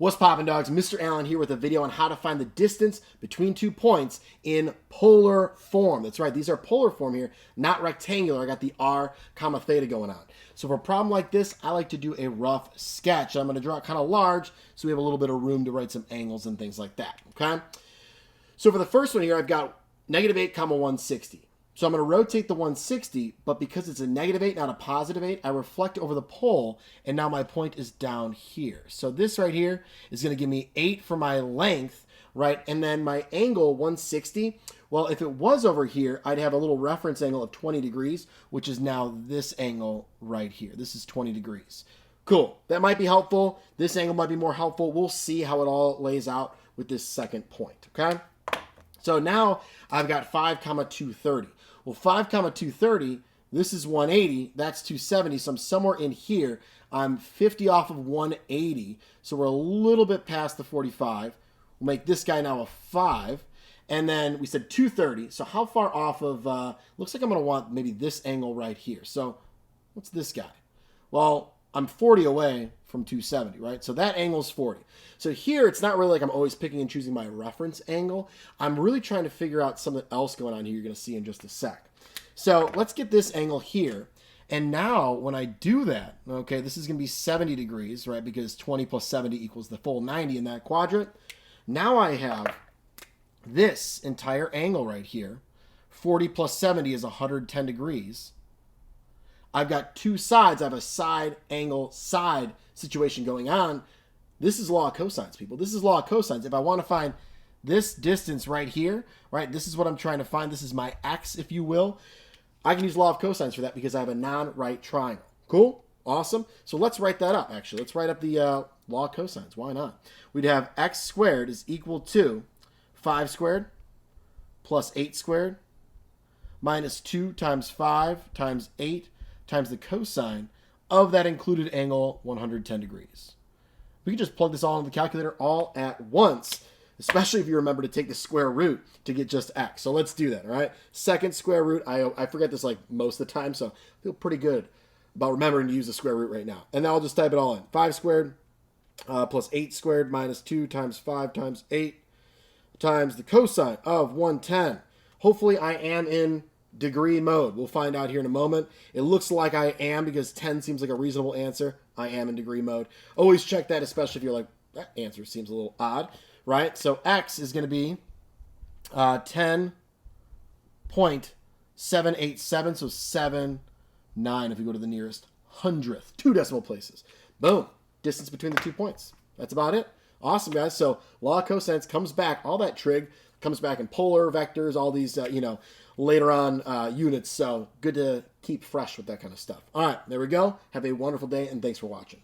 What's poppin', dogs? Mr. Allen here with a video on how to find the distance between 2 points in polar form. That's right, these are polar form here, not rectangular. I got the r comma theta going on. So for a problem like this, I like to do a rough sketch. I'm going to draw it kind of large so we have a little bit of room to write some angles and things like that, okay? So for the first one here, I've got -8, 160. So I'm going to rotate the 160, but because it's a -8, not a +8, I reflect over the pole, and now my point is down here. So this right here is going to give me 8 for my length, right? And then my angle, 160, well, if it was over here, I'd have a little reference angle of 20 degrees, which is now this angle right here. This is 20 degrees. Cool. That might be helpful. This angle might be more helpful. We'll see how it all lays out with this second point, okay? So now I've got 5, 230. Well, 5, 230, this is 180, that's 270, so I'm somewhere in here. I'm 50 off of 180, so we're a little bit past the 45. We'll make this guy now a 5, and then we said 230, so how far off of, looks like I'm going to want maybe this angle right here. So what's this guy? Well, I'm 40 away from 270, right? So that angle is 40. So here, it's not really like I'm always picking and choosing my reference angle. I'm really trying to figure out something else going on here you're going to see in just a sec. So let's get this angle here. And now when I do that, okay, this is going to be 70 degrees, right? Because 20 plus 70 equals the full 90 in that quadrant. Now I have this entire angle right here. 40 plus 70 is 110 degrees. I've got two sides. I have a side angle side situation going on. This is law of cosines, people. This is law of cosines. If I want to find this distance right here, right, this is what I'm trying to find. This is my x, if you will. I can use law of cosines for that because I have a non-right triangle. Cool? Awesome. So let's write that up, actually. Let's write up the law of cosines. Why not? We'd have x squared is equal to 5 squared plus 8 squared minus 2 times 5 times 8 times the cosine of that included angle, 110 degrees. We can just plug this all into the calculator all at once, especially if you remember to take the square root to get just x. So let's do that, all right? Second square root, I forget this like most of the time, so I feel pretty good about remembering to use the square root right now. And now I'll just type it all in. 5 squared plus 8 squared minus 2 times 5 times 8 times the cosine of 110. Hopefully I am in degree mode. We'll find out here in a moment. It looks like I am because 10 seems like a reasonable answer. I am in degree mode. Always check that, especially if you're like, that answer seems a little odd, right? So x is going to be 10.787, so 79 if we go to the nearest hundredth. 2 decimal places. Boom. Distance between the 2 points. That's about it. Awesome, guys. So law of cosines comes back. All that trig comes back in polar vectors, all these, later on units. So good to keep fresh with that kind of stuff. All right, there we go. Have a wonderful day, and thanks for watching.